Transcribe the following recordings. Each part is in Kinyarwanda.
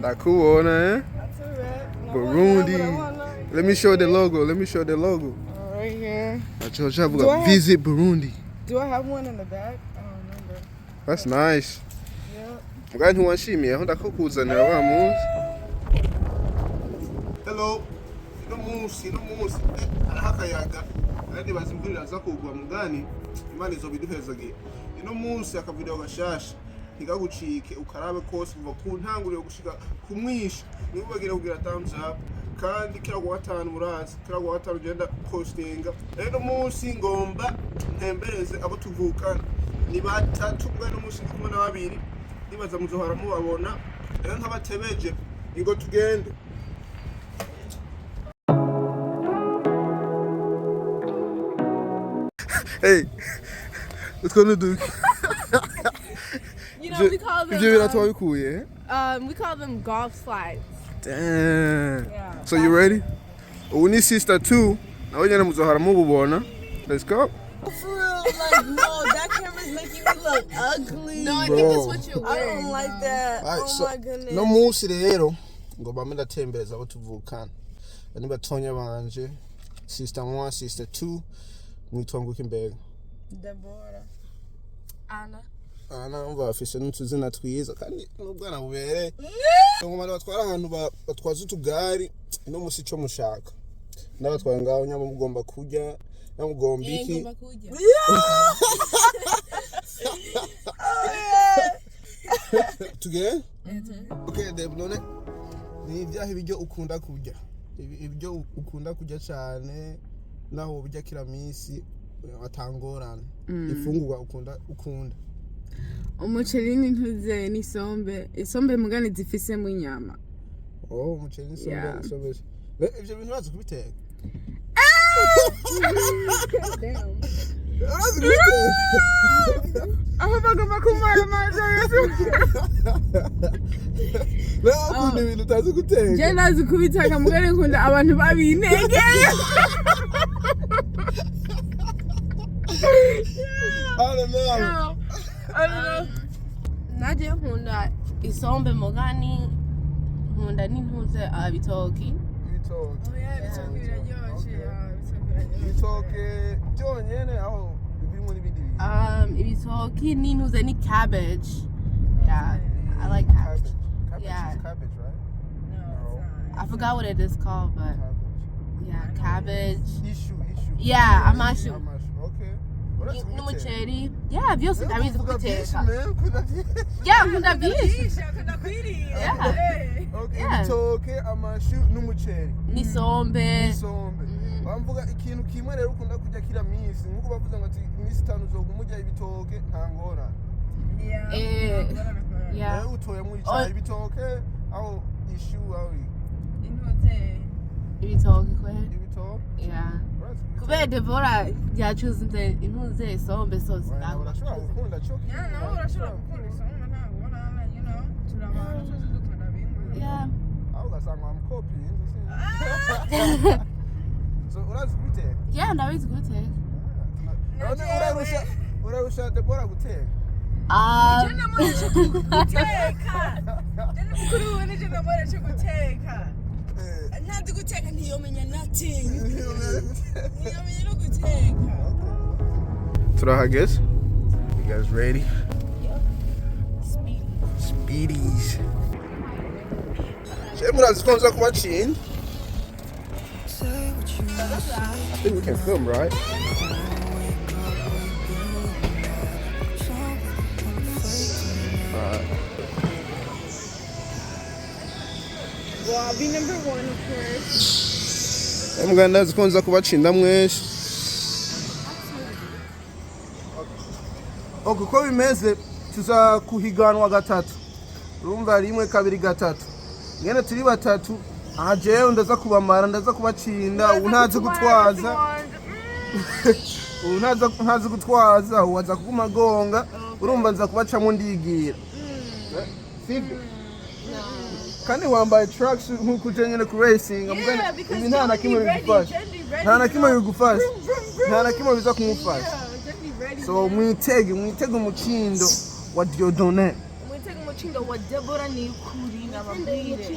Ndakubona, eh? That's alright. Burundi. Let me show the logo. Right here. Visit Burundi. Do I have one in the back? I don't remember. That's nice. Yep. Mugani ntiwanshimiye aho ndakukuzanira wa munsi. Hello. Inomusi. Arahakayaga. Kandi bazimvurira za kugwa mugani. Imana izobiduhezagiye. Inomusi akavideo gashasha. Ntigagucike ukarabe kose kuva ku ntanguriro gushika kumwisha. Nibagire kugira thumbs up. Kandi kira kwa 5 murazi. Kira kwa 5 ugenda postinga. Inomusi ngomba ntembereze ambotuvuka. Ni batatu bwa Inomusi kumwe na babiri. Nibaza muzohara mubabona. Rero ntabatebereje. Ingo tugende. Hey, what's gonna do? You know, we call them. We call them golf slides. Damn. Yeah. So you ready? We need sister too. Now we're gonna muzohara mububona. Let's go. For real, like no, that camera's making me look ugly. No, I think that's what you're wearing. I don't like that. Right, oh so, my goodness. Inomusi rero ngomba ndatembereza ambotuvuka. Bani batonya banje. Sister 1, sister 2. Witwengere mbega. Deborah. Ana umva afise n'utuzina twiza kandi n'ubwana bubere. Ngoma batwara ahantu batwaza utugari Inomusi cyo mushaka. N'abatwara ngaho nyama mugomba kujya namugomba iki. Tuge? Okay, Deborah. Ni ibyaha ibyo ukunda kurya. Ibyo ukunda kurya cyane naho burya kira minsi atangorana. Ifungurwa ukunda. Umuceri n'intuze n'isombe mugani zifisemo inyama. Oh, umuceri n'isombe. Ibyo bintu bazi kubiteka. Damn. Aho bagomba kumara amazi yose. Leo ukunda ibintu utazi guteka. Je nazi kubiteka mugani nkunda abantu babintege. I don't know. Naje nkunda isombe mugani nkunda n'intuze abitoki. Ibitoki. Oh yeah, ibitoki biraryoshe. Ibitoki byonyene aho birimo n'ibindi bintu. Ibitoki n'intuze ni cabbage. Yeah, I like cabbage. Cabbage is cabbage, right? No. I forgot what it is called, but yeah, cabbage. Issue. Yeah, amashu. Okay. N'umuceri. Yeah, byose ndabizi kubiteka. Yeah, nkunda byinshi. Yeah. Okay, ibitoki, amashu n'umuceri. N'isombe. Bamvuga ikintu kimwe rero ukunda kujya kira minsi. Nkuko bavuze ngo ati minsi 5 uzogumujya ibitoki ntangora. Yeah. Utoye mu icyayi ibitoki aho issue aho Intuze. Ibitoki kwe. Ibitoki. Yeah. Kubera Deborah yacuze intuze isombe sose. Urashobora gukunda cyo. Yeah, urashobora gukunda isombe ntabwo ubona, you know, turabana twese dukunda bimwe. Yeah. Aho gasanga amkopi So urazi kubiteka? Yeah, ndabizi kubiteka. Urarusha Deborah guteka? Jana mwana cyo guteka. Jana mukuru we nije mwana cyo guteka. Ntazi guteka ntiyomenya nothing. Ntiyomenya no guteka. Turahageze? You guys ready? Yep. Speedies. Murazi ko nza kubacina. I think we can film, right? Well, I'll be number 1, of course. Muganda zikonza kubacina mwese. Okay, ko bimeze tuza kuhiganwa gatatu. Urumva 1 2 3. Ngene turi batatu. Aha jewe ndaza kubamara ndaza kubacinda untaze gutwaza. Untaze gutwaza uwaza kuguma gonga. Urumva nza kubacamo ndigira. Sivyo? Kandi wambaye trucks nkuko jenyene ku racing amugana ibi nta na kimwe bigufasha. Nta na kimwe bigufasha. Nta na kimwe biza kumufasha. So mwitege umucindo wa Diodone. umukindo wa Deborah ni ukuri nababwire.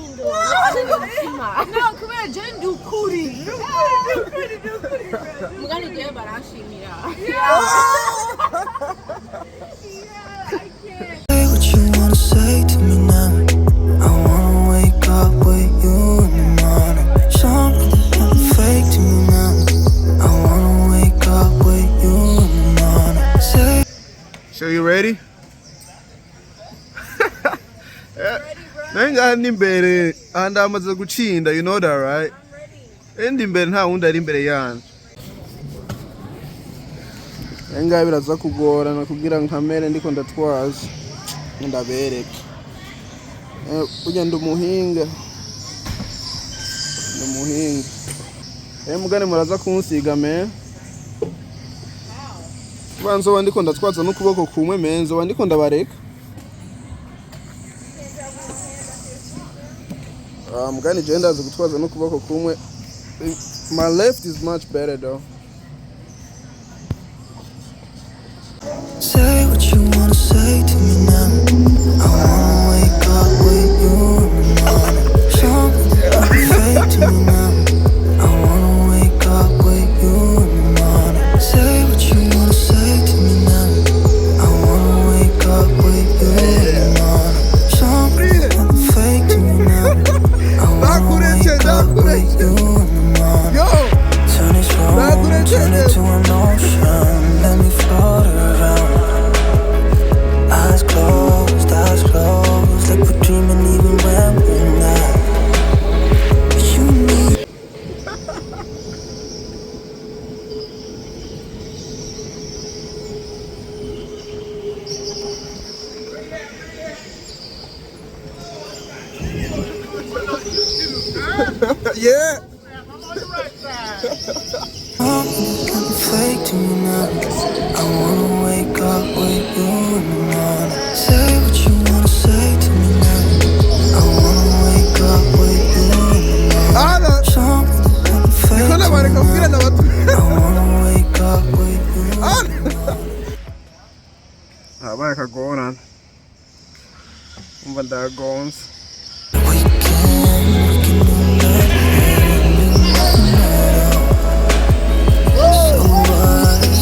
No, kubera je ndi ukuri. Mugani je barashimira. Say what you wanna say to me now. I wanna wake up with you in the morning. Something fake to me now. I wanna wake up with you in the morning. Say. So you ready? Nenga nimbere anda amaze gucinda, you know that, right? Endi mbere nta wundi ari imbere yanjye. Nenga biraza kugorana kugira nkamere ndiko ndatwaza. Ndabereke. Ujya ndumuhinga. Mugane muraza kunsiga me. Banzo wandiko ndatwaza n'ukuboko kumwe menzo wandiko ndabareka. Mugani je ndaza gutwaza n'ukuboko kumwe. My left is much better though. Say what you wanna say to me now. I wanna wake up with you in the morning. Something fake to me now. I wanna wake up with you in the morning. Say what you wanna say to me now. I wanna wake up with you in the morning. Something fake to me now. I wanna wake up with you in the morning. Turn this wrong, turn it to an ocean. Let me float around. Eyes closed, like we're dreaming even when we're not. You need. Yeah. Nothing fake to me now. I wanna wake up with you in the morning. Say what you wanna say to me now. I wanna wake up with you in the morning. Something fake to me now. I wanna wake up with you in the morning. Vai kagona. Vanda gons. We can do that.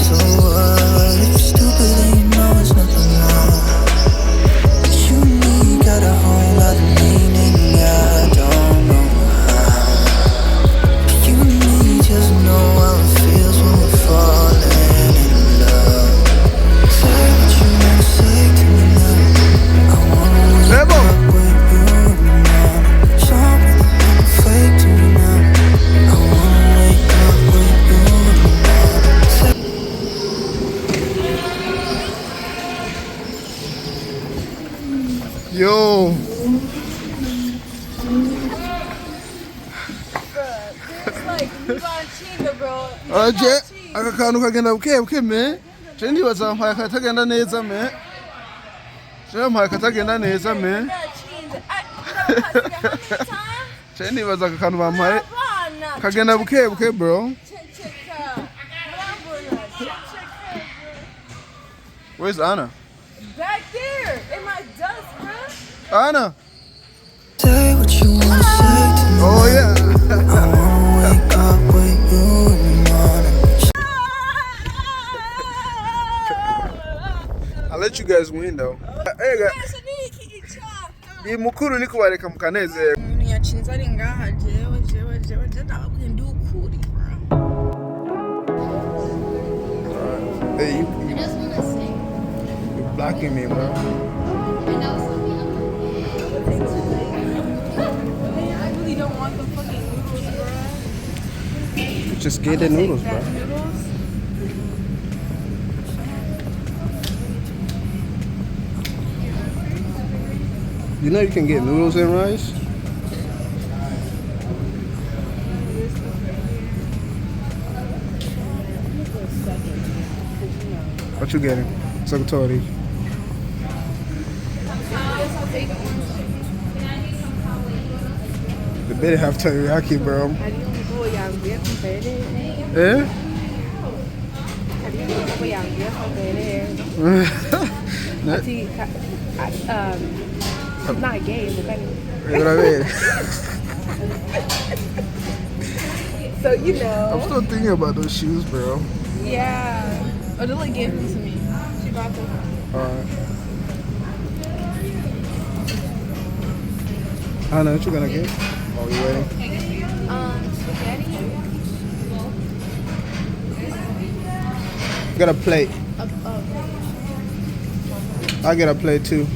So what? If you're stupid then you know it's nothing wrong. But you need got a whole lot of meaning, yeah, I don't know how. But you need just know how it feels when we're falling in love. Say what you wanna say to me now. I wanna wake up with you in the morning. Something fake to me now. I wanna wake up with you in the morning. Yo. It's like you got chinga, bro. Aje akakantu kagenda buke me. Je ndibaza mpaye katagenda neza me. Je mpaye katagenda neza me. Je ndibaza akakantu bampaye kagenda buke bro. Where's Anna? Back there in my dust, bro. Anna. Say what you wanna say to me. Oh yeah. I wanna wake up with you in the morning. I'll let you guys win though. Hey guys. Ni mukuru niko bareka mukaneze. Yachinza ari ngaha jewe ndababwiye ndi ukuri, bro. Hey, you you're blocking me, bro. I really don't want the fucking noodles, bro. Just get the noodles, bro. You know you can get noodles and rice? What you getting? Sakutori. The better have teriyaki, bro. Eh? I'm not gay, but anyway. Irabire. So, you know. I'm still thinking about those shoes, bro. Yeah. Oh, they look gave them to me. She bought them. Alright. I know what you're gonna get. Oh, you ready? Spaghetti. Got a plate. I get a plate too.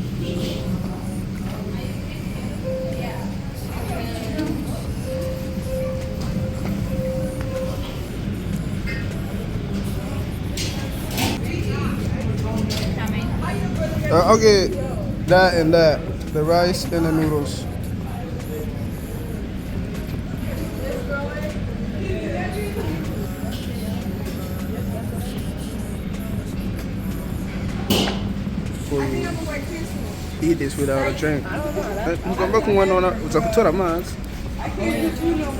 I'll get that and that. The rice and the noodles. Eat this without a drink. Mugomba kunywa nona uza kutora amazi.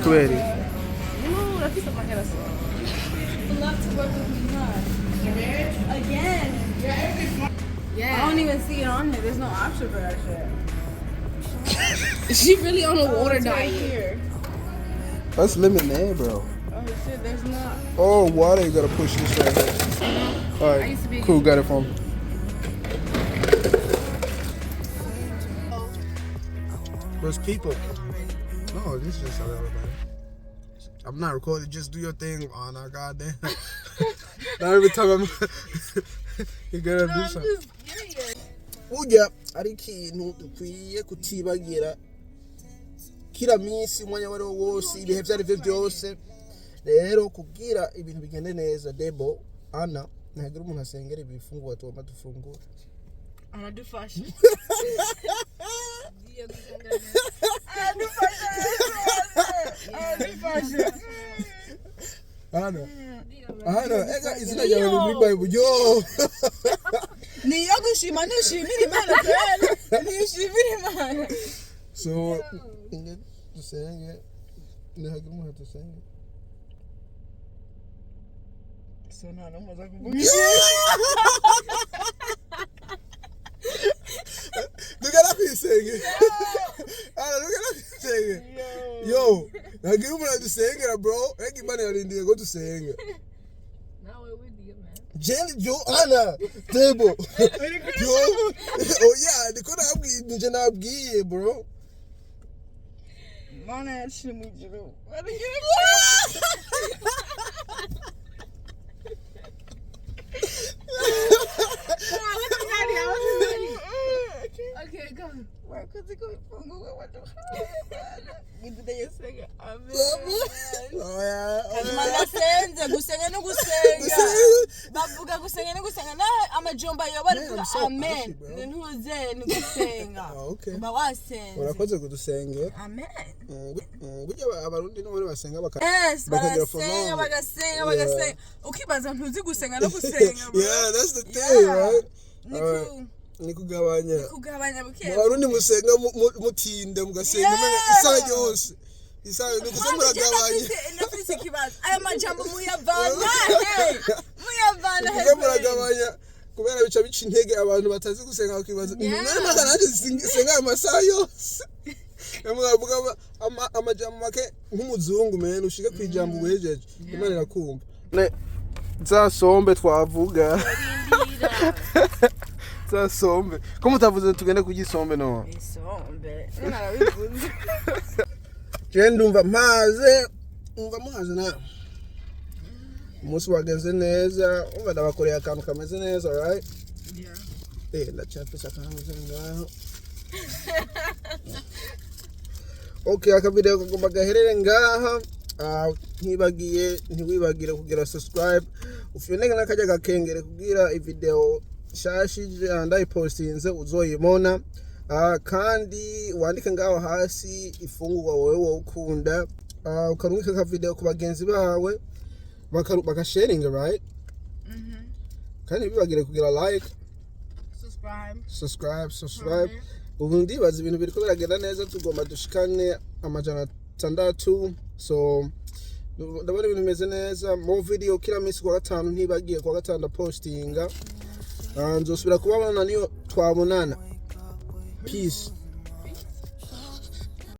Kweli. Again. Yeah. I don't even see it on here. There's no option for that shit. She really on a water diet. Here. That's lemonade, bro. Oh shit, there's not. Oh, water, you gotta push this right here. Alright, cool, got it from. There's people. No, this is just everybody. I'm not recording, just do your thing, Anna, goddamn. Not every time I'm you gotta do something. Ujya ari ikintu dukwiye kutibagira kila minsi umwanya wari wose ibihe byari byo byose rero kugira ibintu bigende neza Debo Ana ntagira umuntu asengera ibifungwa tugomba dufungura Anadufasha. Ana ega izina ryawe muri Bible yo Niyo gushima nishimira Imana kweli. Nishimira Imana. So dusenge ntagira umuntu dusenge so nta maza kuvuga Dugala kwisenge. Dugala kwisenge. Yo, ntagira umuntu dusengera bro. Ega Imana yarindiye ngo dusenge. Now we're with you, man. Jenny Joanna Debo. Yo. Oh yeah, ndiko nabwiye bro. Mana yacu mu ijuru. Okay, go. Wakoze ko ifunguro waduhaye. Ngidude yesega. Amen. Oh yeah. Kazimana senze gusenga no gusenga. Bavuga gusenga no gusenga na amajomba yo barivuga amen. Ntuze ni gusenga. Okay. Ba wasenze. Urakoze kudusenge. Amen. Burya abarundi n'abari basenga Yes, bagasenga. Ukibaza ntuzi gusenga no gusenga. Yeah, that's the thing, right? Ni kugabanya buke. Abarundi musenga mutinda mugasenga isaha yose. Isaha ni kuzamura gabanya. Nafisi kibazo. Aya majambo muyavana. Muyavana. Kuzamura gabanya. Kubera bica bica intege abantu batazi gusenga bakibaza. None maganaje senga amasaha yose. Yamuvuga amajambo make nk'umuzungu mene ushike kwijambo wejeje. Imana irakumva. Ne za sombe twavuga. Za sombe. Como utavuze tugende kugisombe no? Isombe. Narabivuze. Genda umva maze na. Umunsi wagenze neza, umva ndabakoreye akantu kameze neza, right? Yeah. Ndachapisa kameze ngaho. Okay, akavideo kagomba gaherere ngaha. Ntiwibagire kugira subscribe. Ufyoneka nakajya gakengere kugira ivideo shashije ndayipostinze uzoyibona. Kandi wandike ngaho hasi ifungurwa wowe ukunda. Ukarungika ka video ku bagenzi bawe. Bakasharinga, right? Kandi bibagire kugira like. Subscribe. Ubu ndibaza ibintu biriko biragenda neza tugomba dushikane amajana 600. So ndabona ibintu bimeze neza. More video kila minsi kwa gatanu ntibagiye kwa gatanu postinga. Nzosubira kubabona niyo twabonana. Peace.